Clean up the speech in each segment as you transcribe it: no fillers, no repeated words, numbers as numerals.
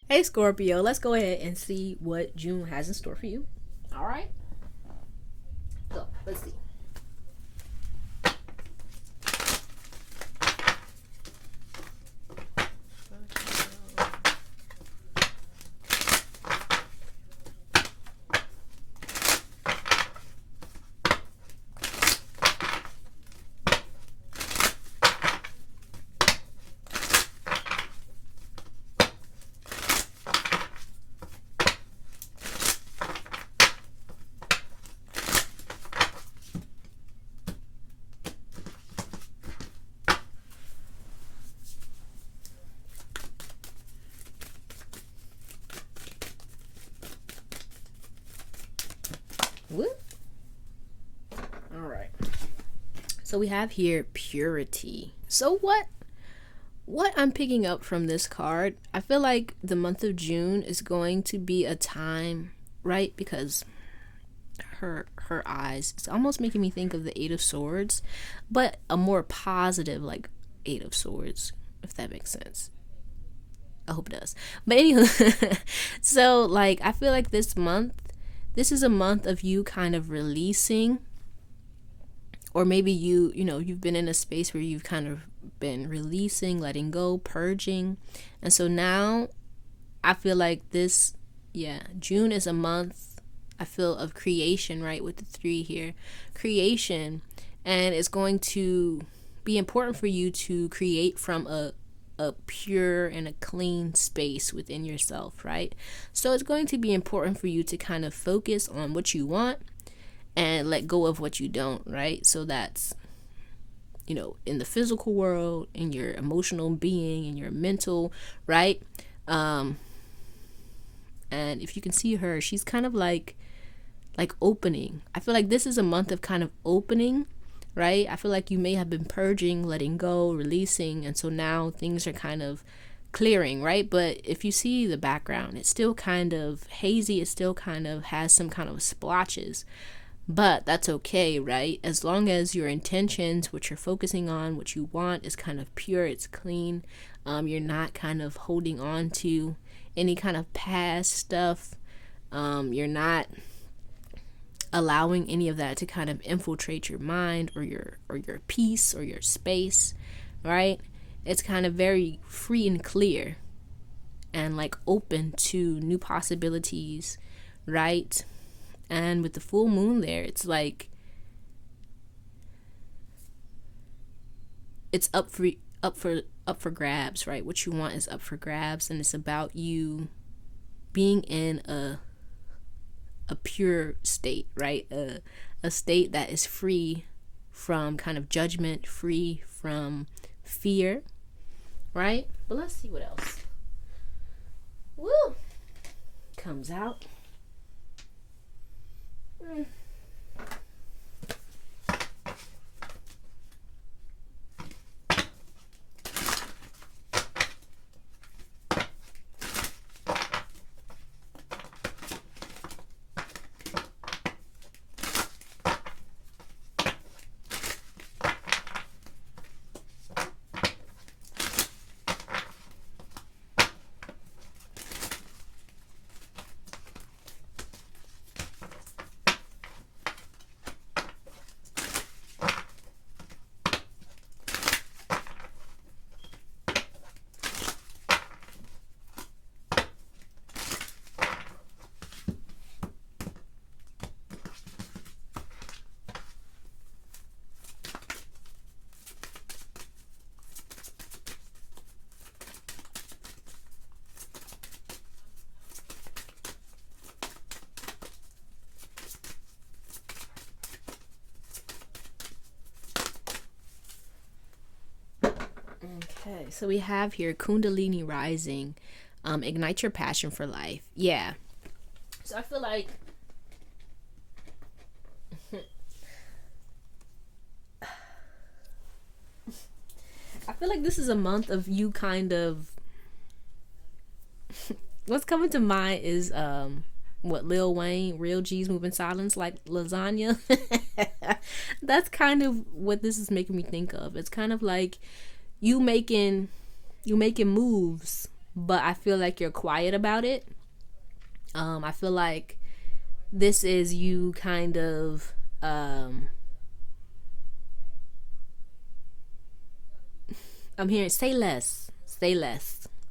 Hey Scorpio, let's go ahead and see what June has in store for you. All right. So let's see. Whoop. All right. So we have here purity. So what I'm picking up from this card, I feel like the month of June is going to be a time, right? Because her eyes, it's almost making me think of the Eight of Swords, but a more positive like Eight of Swords, if that makes sense. I hope it does. But anyway, so like I feel like this is a month of you kind of releasing, or maybe you've been in a space where you've kind of been releasing, letting go, purging. And so now I feel like June is a month, I feel, of creation, right? With the 3 here, creation. And it's going to be important for you to create from a pure and a clean space within yourself, right? So it's going to be important for you to kind of focus on what you want and let go of what you don't, right? So that's, in the physical world, in your emotional being, in your mental, right? And if you can see her, she's kind of like opening. I feel like this is a month of kind of opening, right? I feel like you may have been purging, letting go, releasing, and so now things are kind of clearing, right? But if you see the background, it's still kind of hazy. It still kind of has some kind of splotches, but that's okay, right? As long as your intentions, what you're focusing on, what you want is kind of pure, it's clean. You're not kind of holding on to any kind of past stuff. You're not allowing any of that to kind of infiltrate your mind or your peace or your space, right? It's kind of very free and clear and like open to new possibilities, right? And with the full moon there, it's like it's up for grabs, right? What you want is up for grabs, and it's about you being in a pure state, right? A state that is free from kind of judgment, free from fear, right? But let's see what else. Woo! Comes out. Okay, so we have here Kundalini rising, ignite your passion for life. Yeah. So I feel like this is a month of you kind of what's coming to mind is what Lil Wayne, real G's moving silence like lasagna. That's kind of what this is making me think of. It's kind of like you making moves but I feel like you're quiet about it. I feel like this is you kind of I'm hearing say less,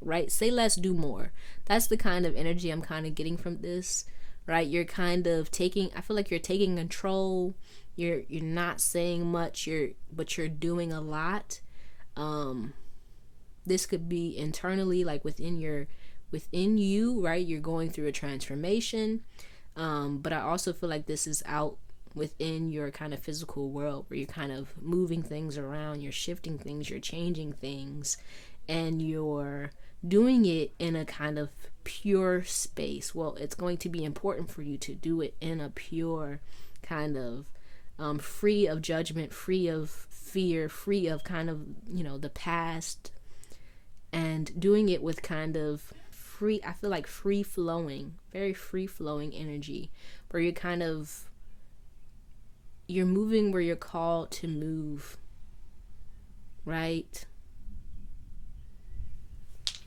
right? Say less, do more. That's the kind of energy I'm kind of getting from this, right? You're kind of taking, I feel like you're taking control. You're not saying much, but you're doing a lot. This could be internally, like within you, right? You're going through a transformation. But I also feel like this is out within your kind of physical world, where you're kind of moving things around, you're shifting things, you're changing things, and you're doing it in a kind of pure space. Well, it's going to be important for you to do it in a pure kind of free of judgment, free of fear, free of kind of, the past, and doing it with kind of free, I feel like free flowing, very free flowing energy, where you're moving where you're called to move, right?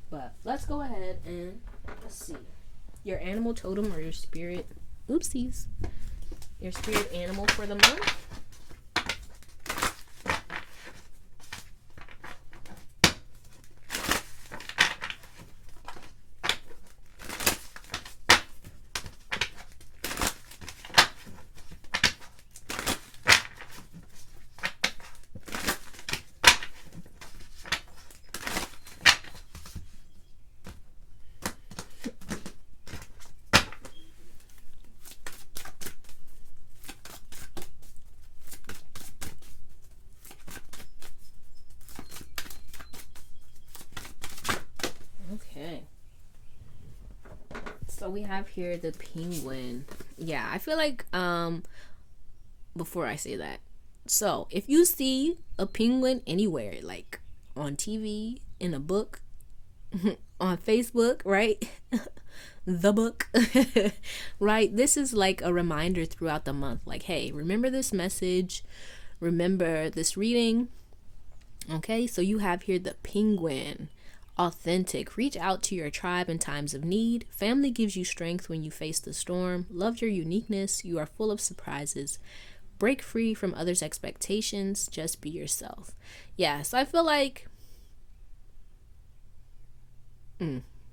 But let's go ahead and let's see your animal totem or your spirit, your spirit animal for the month. Okay. So we have here the penguin. Yeah, I feel like before I say that, so if you see a penguin anywhere, like on TV, in a book, on Facebook, right? The book, right? This is like a reminder throughout the month, like, hey, remember this message, remember this reading. Okay, so you have here the penguin. Authentic. Reach out to your tribe in times of need. Family gives you strength when you face the storm. Love your uniqueness. You are full of surprises. Break free from others' expectations. Just be yourself. Yeah, so I feel like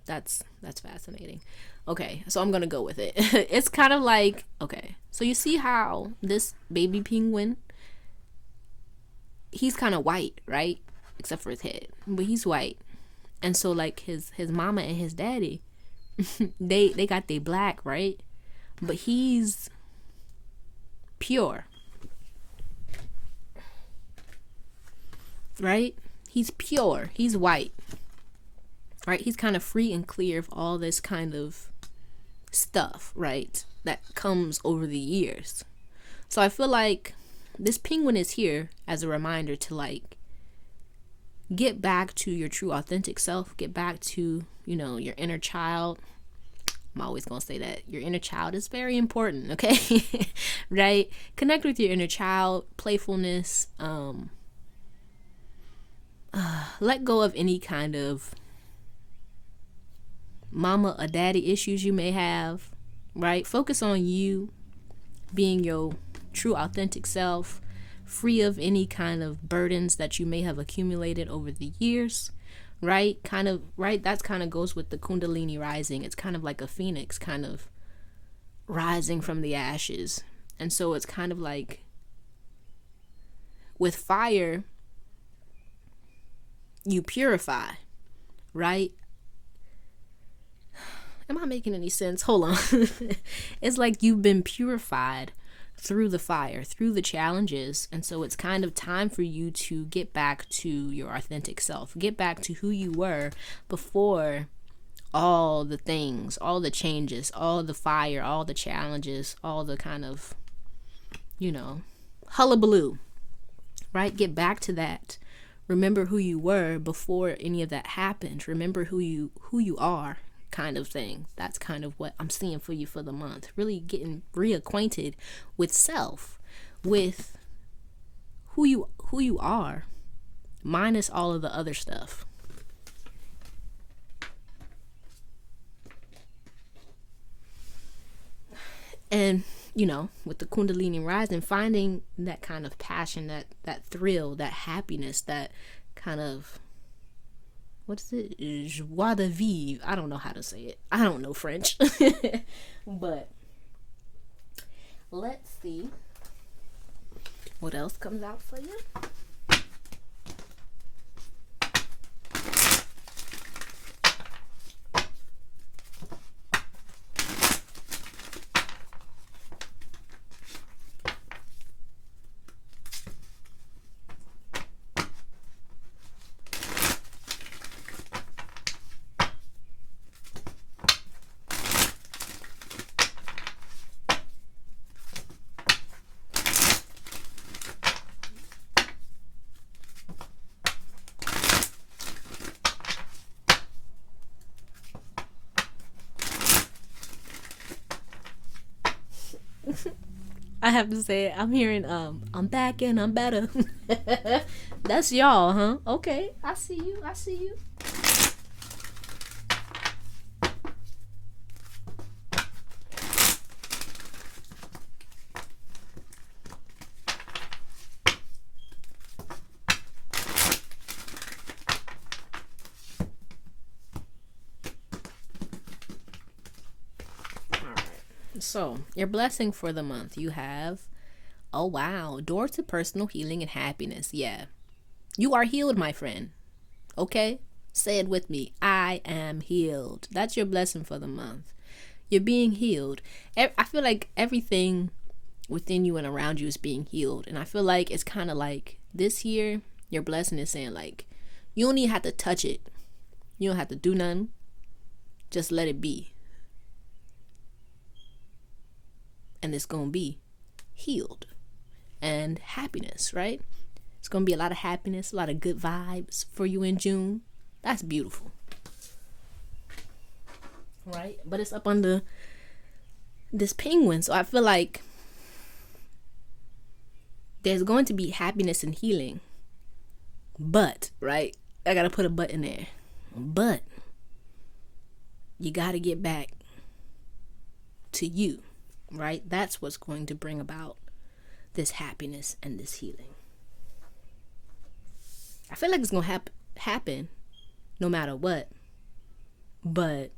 that's fascinating. Okay, so I'm gonna go with it. It's kind of like, okay, so you see how this baby penguin, he's kind of white, right? Except for his head, but he's white. And so like his mama and his daddy, they got they black, right? But he's pure, right? He's pure. He's white, right? He's kind of free and clear of all this kind of stuff, right? That comes over the years. So I feel like this penguin is here as a reminder to like get back to your true authentic self, get back to, your inner child. I'm always going to say that your inner child is very important, okay? Right? Connect with your inner child, playfulness, let go of any kind of mama or daddy issues you may have, right? Focus on you being your true authentic self, free of any kind of burdens that you may have accumulated over the years, right? That's kind of goes with the Kundalini rising. It's kind of like a phoenix kind of rising from the ashes. And so it's kind of like with fire, you purify, right? Am I making any sense? Hold on. It's like you've been purified through the fire, through the challenges. And so it's kind of time for you to get back to your authentic self, get back to who you were before all the things, all the changes, all the fire, all the challenges, all the kind of, hullabaloo, right? Get back to that. Remember who you were before any of that happened. Remember who you are, kind of thing. That's kind of what I'm seeing for you for the month. Really getting reacquainted with self, with who you are, minus all of the other stuff. And, you know, with the Kundalini rising, finding that kind of passion, that thrill, that happiness, that kind of, what is it? Joie de vivre. I don't know how to say it. I don't know French. But let's see what else comes out for you. I have to say it. I'm hearing I'm back and I'm better. That's y'all, huh? Okay, I see you. I see you. So, your blessing for the month, you have, oh wow, door to personal healing and happiness. Yeah. You are healed, my friend. Okay? Say it with me. I am healed. That's your blessing for the month. You're being healed. I feel like everything within you and around you is being healed. And I feel like it's kind of like this year, your blessing is saying like, you don't even have to touch it. You don't have to do nothing. Just let it be. And it's going to be healed and happiness, right? It's going to be a lot of happiness, a lot of good vibes for you in June. That's beautiful. Right? But it's up under this penguin. So I feel like there's going to be happiness and healing. But, right? I got to put a but in there. But you got to get back to you. Right? That's what's going to bring about this happiness and this healing. I feel like it's going to happen no matter what. But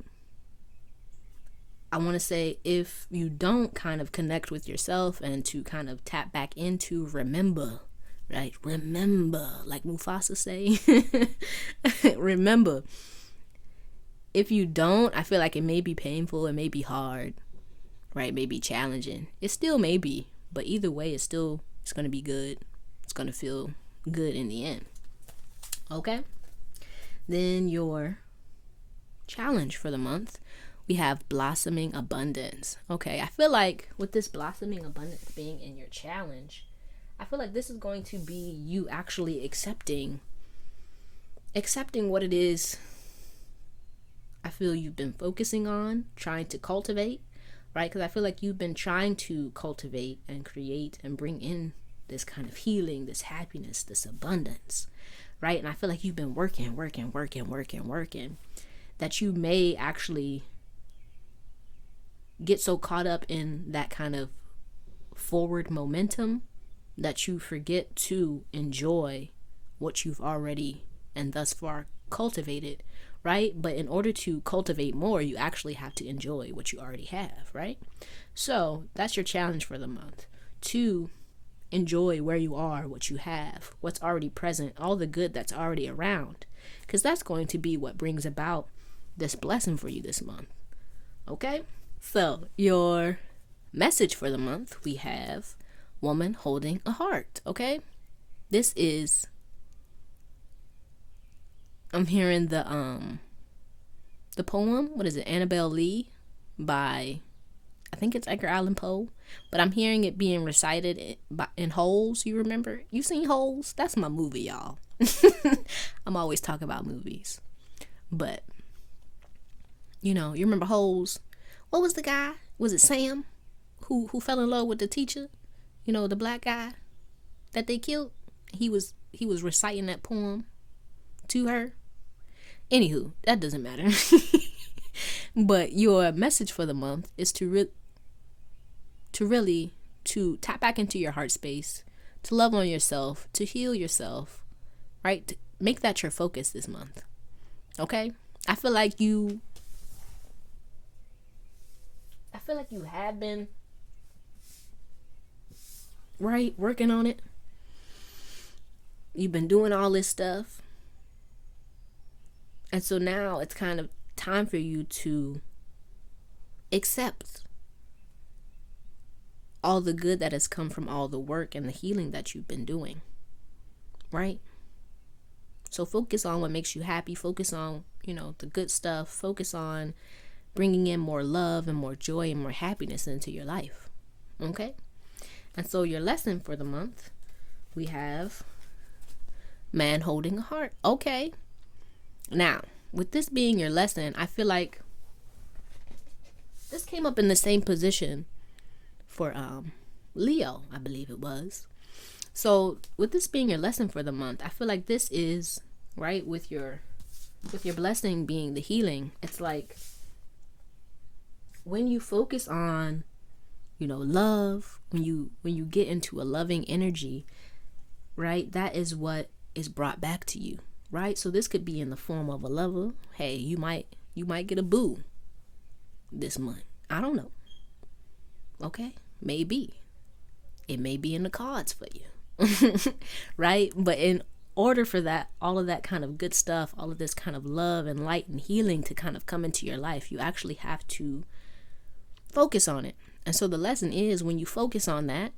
I want to say, if you don't kind of connect with yourself and to kind of tap back into remember, right? Remember, like Mufasa say. Remember. If you don't, I feel like it may be painful, it may be hard. Right, may be challenging. It still may be, but either way, it's going to be good. It's going to feel good in the end. Okay? Then your challenge for the month, we have blossoming abundance. Okay, I feel like with this blossoming abundance being in your challenge, I feel like this is going to be you actually accepting what it is I feel you've been focusing on, trying to cultivate. Right? Because I feel like you've been trying to cultivate and create and bring in this kind of healing, this happiness, this abundance, right? And I feel like you've been working, that you may actually get so caught up in that kind of forward momentum that you forget to enjoy what you've already and thus far cultivated, right? But in order to cultivate more, you actually have to enjoy what you already have, right? So that's your challenge for the month, to enjoy where you are, what you have, what's already present, all the good that's already around, because that's going to be what brings about this blessing for you this month. Okay? So your message for the month, we have woman holding a heart. Okay? This is, I'm hearing the poem, what is it, Annabelle Lee, by, I think it's Edgar Allan Poe, but I'm hearing it being recited in Holes. You remember? You seen Holes? That's my movie, y'all. I'm always talking about movies, but you know, you remember Holes? What was the guy? Was it Sam who fell in love with the teacher? You know, the black guy that they killed. He was reciting that poem to her. Anywho, that doesn't matter. But your message for the month is to to tap back into your heart space, to love on yourself, to heal yourself, right? To make that your focus this month. Okay? I feel like you have been, right, working on it. You've been doing all this stuff. And so now it's kind of time for you to accept all the good that has come from all the work and the healing that you've been doing, right? So focus on what makes you happy. Focus on, the good stuff. Focus on bringing in more love and more joy and more happiness into your life, okay? And so your lesson for the month, we have man holding a heart. Okay. Now, with this being your lesson, I feel like this came up in the same position for Leo, I believe it was. So with this being your lesson for the month, I feel like this is, right, with your blessing being the healing. It's like when you focus on, love, when you get into a loving energy, right, that is what is brought back to you, right? So this could be in the form of a lover. Hey, you might get a boo this month. I don't know. Okay, maybe it may be in the cards for you. Right? But in order for that, all of that kind of good stuff, all of this kind of love and light and healing to kind of come into your life, you actually have to focus on it. And so the lesson is, when you focus on that,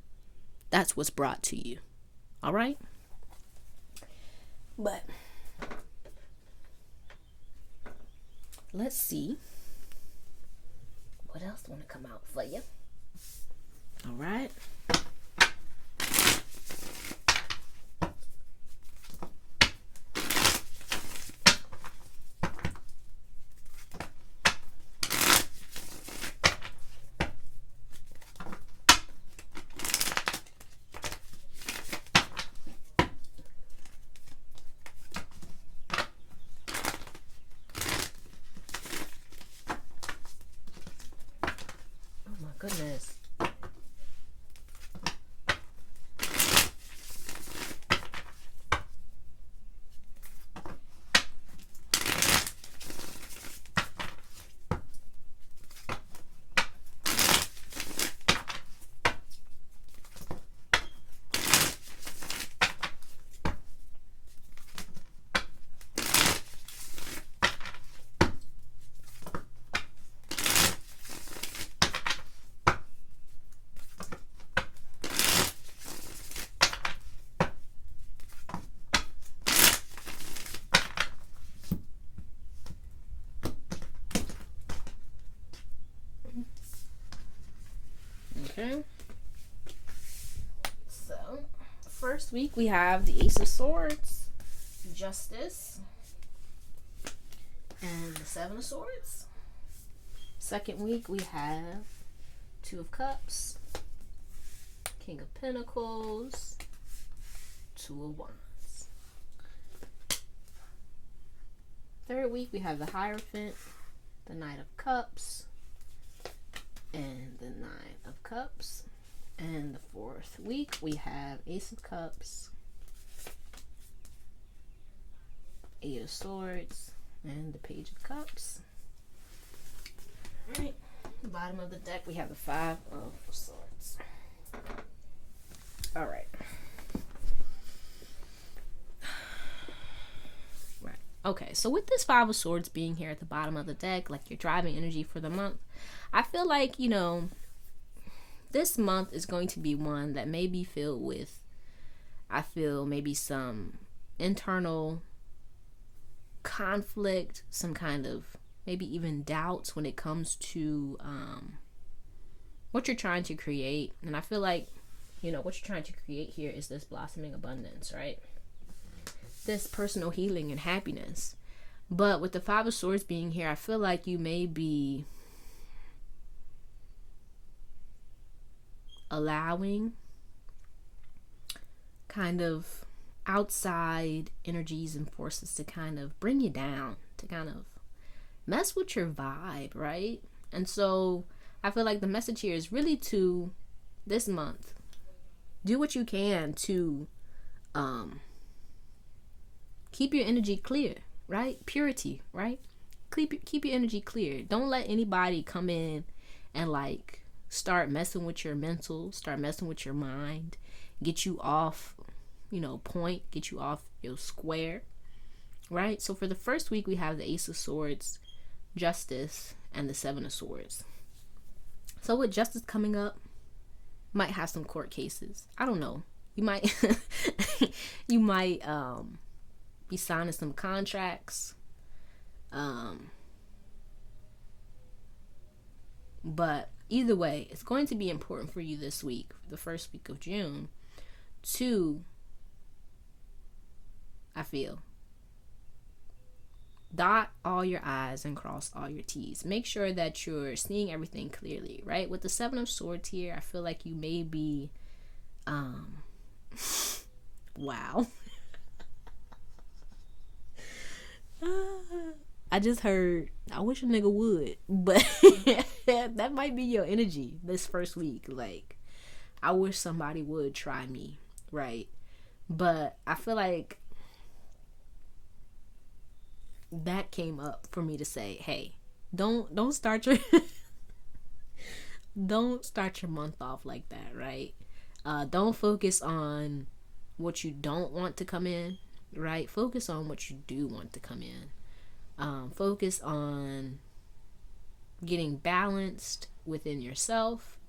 that's what's brought to you. All right? But let's see what else want to come out for you. All right. Goodness. Okay. So, first week we have the Ace of Swords, Justice, and the Seven of Swords. Second week we have Two of Cups, King of Pentacles, Two of Wands. Third week we have the Hierophant, the Knight of Cups, and the Nine of Cups. And the fourth week we have Ace of Cups, Eight of Swords, and the Page of Cups. Alright, bottom of the deck we have the Five of Swords. Alright. Right. Okay, so with this Five of Swords being here at the bottom of the deck, like your driving energy for the month, I feel like, this month is going to be one that may be filled with, I feel, maybe some internal conflict, some kind of maybe even doubts when it comes to what you're trying to create. And I feel like, what you're trying to create here is this blossoming abundance, right? This personal healing and happiness. But with the Five of Swords being here, I feel like you may be allowing kind of outside energies and forces to kind of bring you down, to kind of mess with your vibe, right? And so I feel like the message here is really to this month, do what you can to keep your energy clear, right? Purity, right? Keep your energy clear. Don't let anybody come in and like start messing with your mental, start messing with your mind, get you off, point, get you off your square, right? So for the first week, we have the Ace of Swords, Justice, and the Seven of Swords. So with Justice coming up, might have some court cases. I don't know. You might you might be signing some contracts. But either way, it's going to be important for you this week, the first week of June, to, I feel, dot all your I's and cross all your T's. Make sure that you're seeing everything clearly, right? With the Seven of Swords here, I feel like you may be, wow. I just heard, I wish a nigga would, but that might be your energy this first week. Like, I wish somebody would try me, right? But I feel like that came up for me to say, hey, don't start your don't start your month off like that, right? Don't focus on what you don't want to come in, right? Focus on what you do want to come in. Focus on getting balanced within yourself.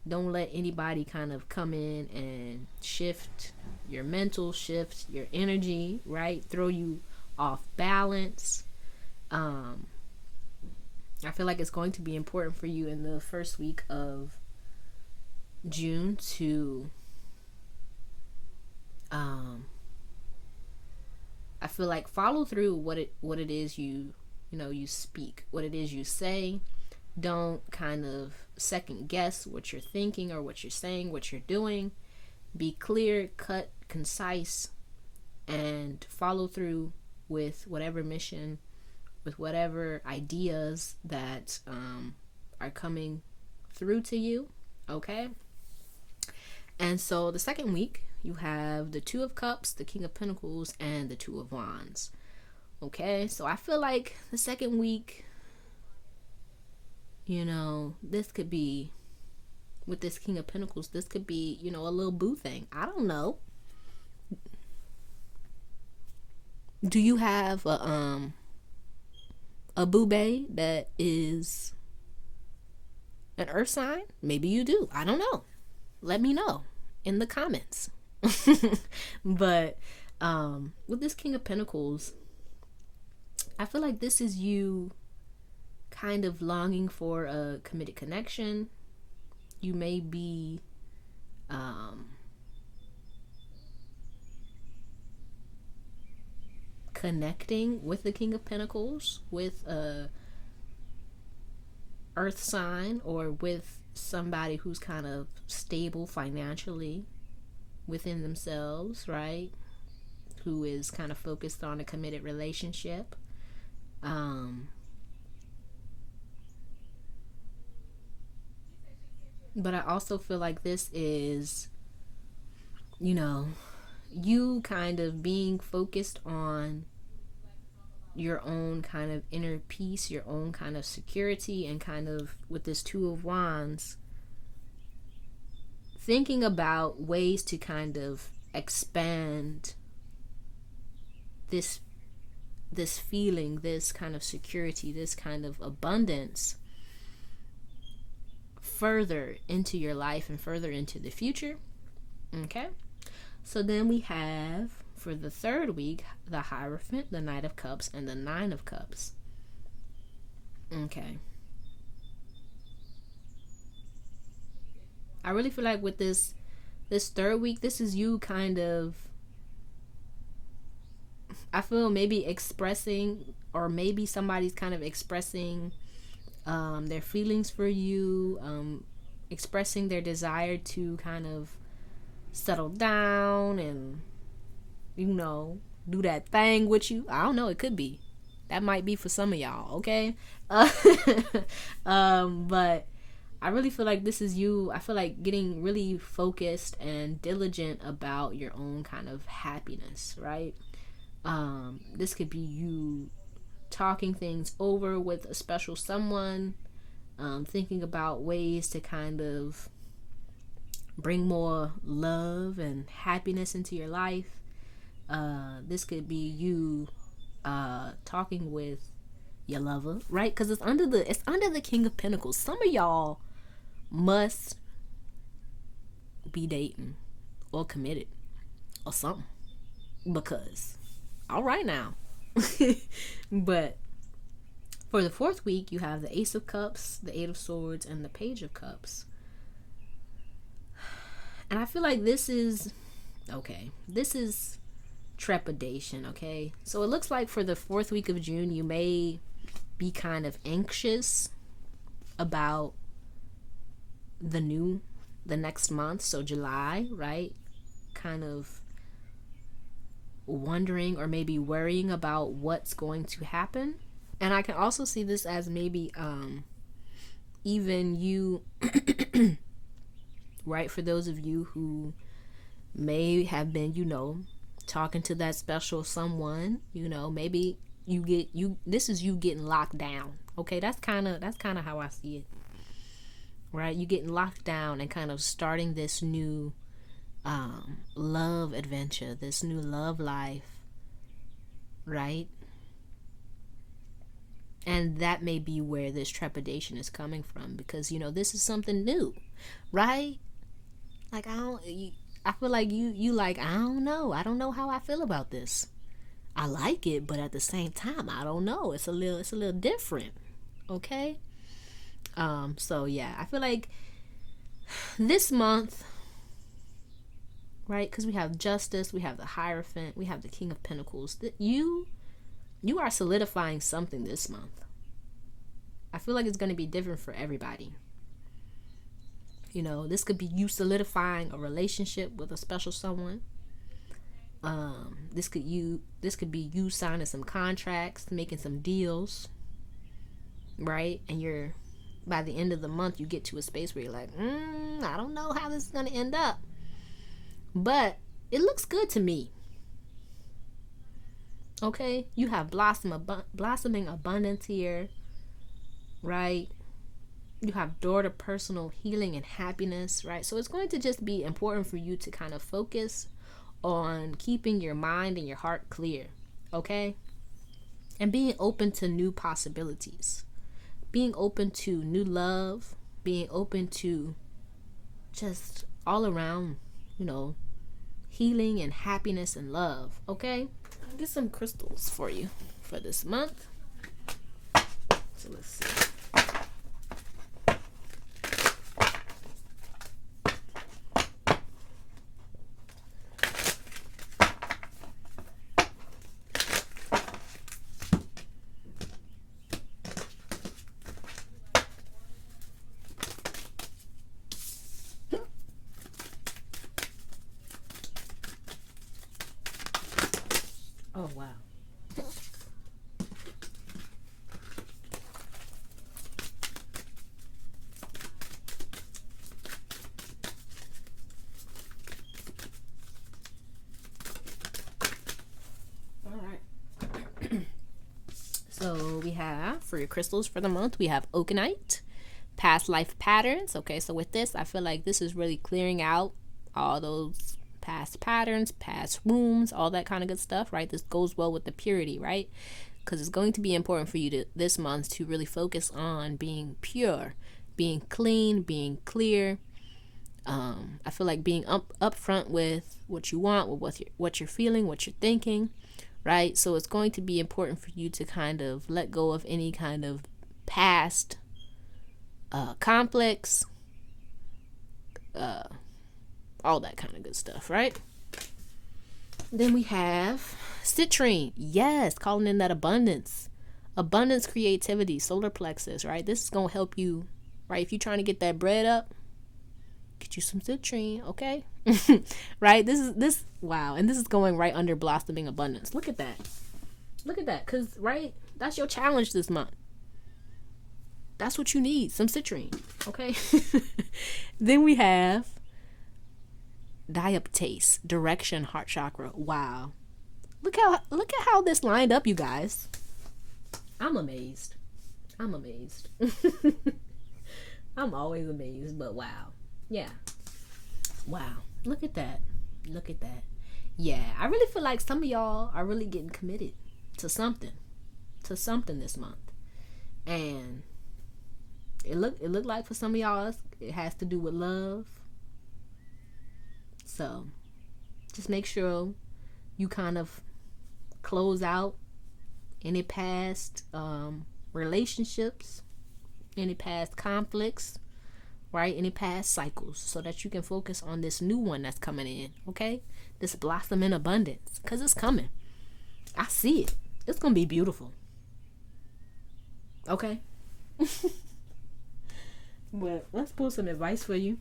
Don't let anybody kind of come in and shift your mental, shift your energy, right? Throw you off balance. I feel like it's going to be important for you in the first week of June to I feel like follow through what it is you speak, what it is you say. Don't kind of second guess what you're thinking or what you're saying, what you're doing. Be clear, cut, concise, and follow through with whatever mission, with whatever ideas that are coming through to you, okay? And so the second week, you have the Two of Cups, the King of Pentacles, and the Two of Wands. Okay, so I feel like the second week, this could be, with this King of Pentacles, this could be, a little boo thing. I don't know. Do you have a boo bae that is an earth sign? Maybe you do. I don't know. Let me know in the comments. But with this King of Pentacles, I feel like this is you kind of longing for a committed connection. You may be connecting with the King of Pentacles, with a earth sign, or with somebody who's kind of stable financially within themselves, right? Who is kind of focused on a committed relationship. But I also feel like this is, you kind of being focused on your own kind of inner peace, your own kind of security, and kind of with this Two of Wands, thinking about ways to kind of expand this feeling, this kind of security, this kind of abundance further into your life and further into the future. Okay, so then we have, for the third week, the Hierophant, the Knight of Cups, and the Nine of Cups. Okay, I really feel like with this third week, this is you kind of, I feel maybe expressing, or maybe somebody's kind of expressing their feelings for you, expressing their desire to kind of settle down and, do that thing with you. I don't know, it could be. That might be for some of y'all, okay? But I really feel like this is you. I feel like getting really focused and diligent about your own kind of happiness, right? This could be you talking things over with a special someone, thinking about ways to kind of bring more love and happiness into your life. This could be you talking with your lover, right? Because it's under the King of Pentacles. Some of y'all must be dating or committed or something, because all right now. But for the fourth week, you have the Ace of Cups, the Eight of Swords, and the Page of Cups. And I feel like this is trepidation, okay? So it looks like for the fourth week of June, you may be kind of anxious about the next month, so July, right? Kind of wondering or maybe worrying about what's going to happen. And I can also see this as maybe even you right, for those of you who may have been, talking to that special someone, maybe this is you getting locked down. Okay, that's kind of how I see it. Right? You getting locked down and kind of starting this new love adventure, this new love life, right? And that may be where this trepidation is coming from, because this is something new, right? Like I feel like you like, I don't know how I feel about this. I like it, but at the same time, I don't know. It's a little different. Okay? So yeah, I feel like this month, right? Because we have Justice, we have the Hierophant, we have the King of Pentacles. You are solidifying something this month. I feel like it's going to be different for everybody. This could be you solidifying a relationship with a special someone. This could be you signing some contracts, making some deals, right? And by the end of the month, you get to a space where you're like, I don't know how this is going to end up, but it looks good to me. Okay, you have blossoming abundance here, right? You have door to personal healing and happiness, right? So it's going to just be important for you to kind of focus on keeping your mind and your heart clear, okay? And being open to new possibilities, being open to new love, being open to just all around, healing and happiness and love, okay? I'll get some crystals for you for this month. So let's see. Oh, wow. All right. So we have, for your crystals for the month, we have Oakenite, past life patterns. Okay, so with this, I feel like this is really clearing out all those past patterns, past wounds, all that kind of good stuff, right? This goes well with the purity, right? Because it's going to be important for you this month to really focus on being pure, being clean, being clear. I feel like being upfront with what you want, with what you're feeling, what you're thinking, right? So it's going to be important for you to kind of let go of any kind of past conflicts, all that kind of good stuff, right? Then we have citrine. Yes, calling in that abundance, creativity, solar plexus, right? This is going to help you, right? If you're trying to get that bread up, get you some citrine, okay? Right? Wow. And this is going right under blossoming abundance. Look at that. Because, right, that's your challenge this month. That's what you need, some citrine, okay? Then we have diaptase, direction, heart chakra. Wow. Look at how this lined up, you guys. I'm amazed. I'm always amazed, but wow. Yeah. Wow. Look at that. Yeah, I really feel like some of y'all are really getting committed to something this month. And it looked like for some of y'all it has to do with love. So just make sure you kind of close out any past relationships, any past conflicts, right? Any past cycles, so that you can focus on this new one that's coming in, okay? This blossom in abundance, because it's coming. I see it. It's going to be beautiful. Okay? But let's pull some advice for you.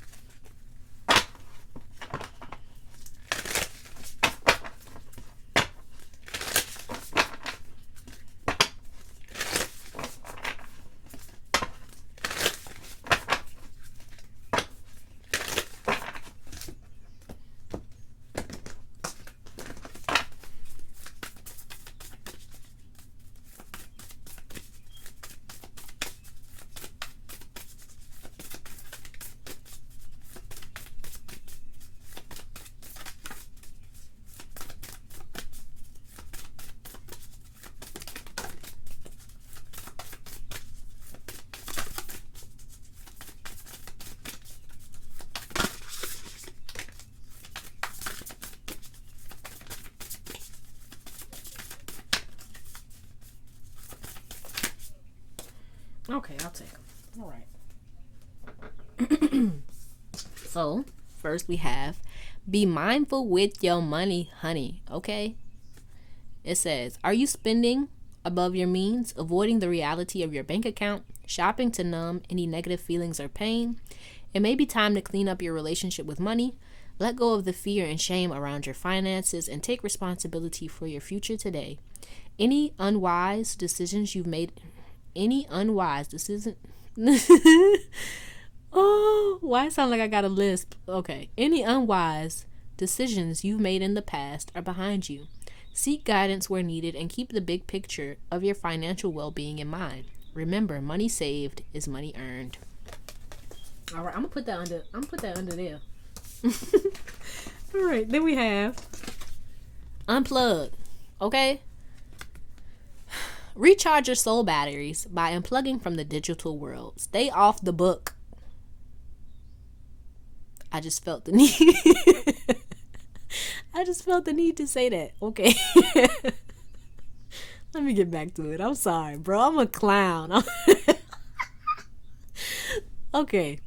Okay, I'll take them. All right. So, first we have, be mindful with your money, honey. Okay? It says, are you spending above your means, avoiding the reality of your bank account, shopping to numb any negative feelings or pain? It may be time to clean up your relationship with money. Let go of the fear and shame around your finances and take responsibility for your future today. Any unwise decisions you've made... Oh, why it sound like I got a lisp? Okay. Any unwise decisions you've made in the past are behind you. Seek guidance where needed and keep the big picture of your financial well-being in mind. Remember, money saved is money earned. All right, I'm gonna put that under there. All right, then we have unplug. Okay? Recharge your soul batteries by unplugging from the digital world. Stay off the book. I just felt the need. To say that. Okay. Let me get back to it. I'm sorry, bro. I'm a clown. Okay.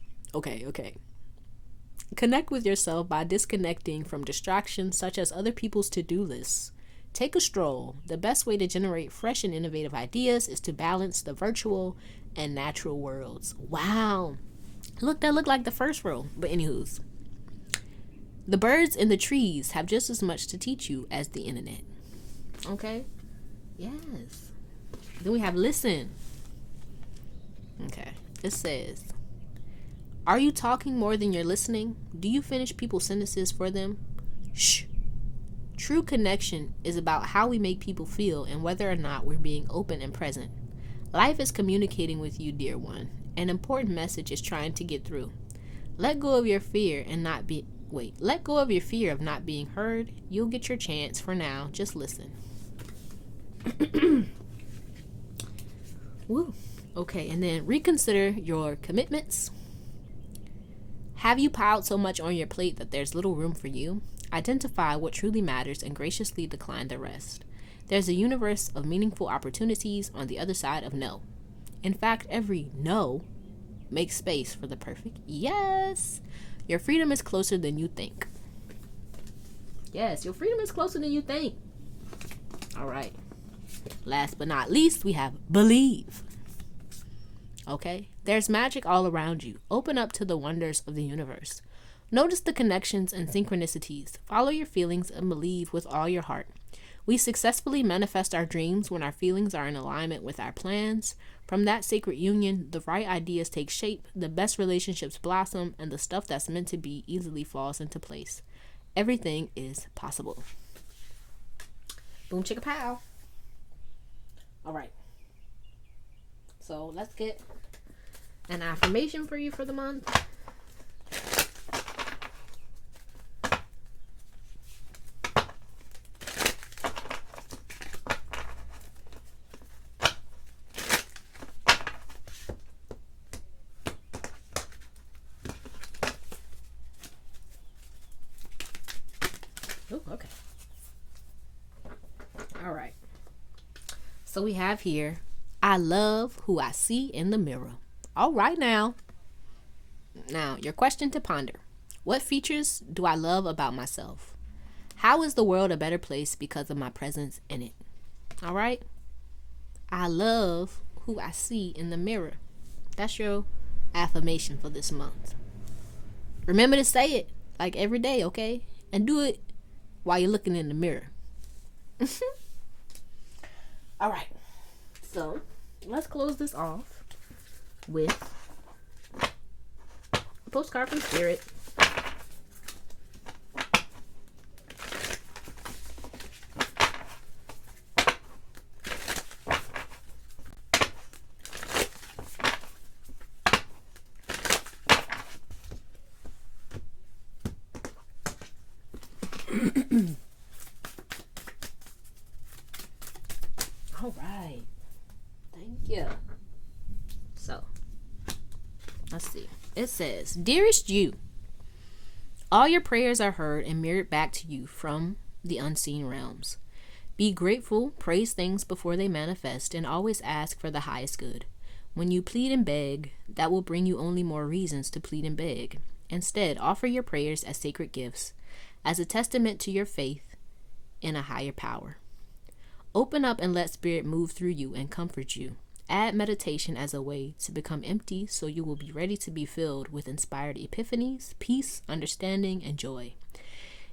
Connect with yourself by disconnecting from distractions such as other people's to-do lists. Take a stroll. The best way to generate fresh and innovative ideas is to balance the virtual and natural worlds. Wow. Look, that looked like the first row. But anywho's. The birds in the trees have just as much to teach you as the internet. Okay? Yes. Then we have listen. Okay. It says, are you talking more than you're listening? Do you finish people's sentences for them? Shh. True connection is about how we make people feel and whether or not we're being open and present. Life is communicating with you, dear one. An important message is trying to get through. Let go of your fear of not being heard. You'll get your chance. For now, just listen. Woo. Okay, and then reconsider your commitments. Have you piled so much on your plate that there's little room for you? Identify what truly matters and graciously decline the rest. There's a universe of meaningful opportunities on the other side of no. In fact, every no makes space for the perfect yes. Your freedom is closer than you think. Yes, your freedom is closer than you think. All right. Last but not least, we have believe. Okay? There's magic all around you. Open up to the wonders of the universe. Notice the connections and synchronicities. Follow your feelings and believe with all your heart. We successfully manifest our dreams when our feelings are in alignment with our plans. From that sacred union, the right ideas take shape, the best relationships blossom, and the stuff that's meant to be easily falls into place. Everything is possible. Boom, chicka pow. All right. So let's get an affirmation for you for the month. Oh, okay. All right. So we have here, I love who I see in the mirror. All right now. Now, your question to ponder. What features do I love about myself? How is the world a better place because of my presence in it? All right. I love who I see in the mirror. That's your affirmation for this month. Remember to say it like every day, okay? And do it while you're looking in the mirror. All right. So let's close this off with a postcard from Spirit. All right. Thank you. So, let's see. It says, Dearest you, all your prayers are heard and mirrored back to you from the unseen realms. Be grateful, praise things before they manifest, and always ask for the highest good. When you plead and beg, that will bring you only more reasons to plead and beg. Instead, offer your prayers as sacred gifts, as a testament to your faith in a higher power. Open up and let Spirit move through you and comfort you. Add meditation as a way to become empty so you will be ready to be filled with inspired epiphanies, peace, understanding, and joy.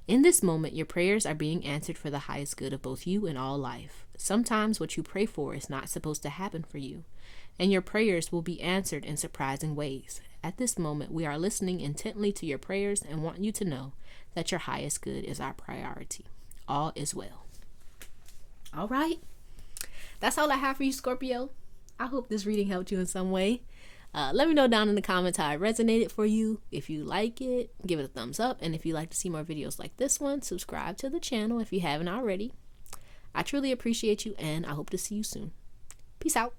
In this moment, your prayers are being answered for the highest good of both you and all life. Sometimes what you pray for is not supposed to happen for you, and your prayers will be answered in surprising ways. At this moment, we are listening intently to your prayers and want you to know that your highest good is our priority. All is well. All right. That's all I have for you, Scorpio. I hope this reading helped you in some way. Let me know down in the comments how it resonated for you. If you like it, give it a thumbs up. And if you'd like to see more videos like this one, subscribe to the channel if you haven't already. I truly appreciate you, and I hope to see you soon. Peace out.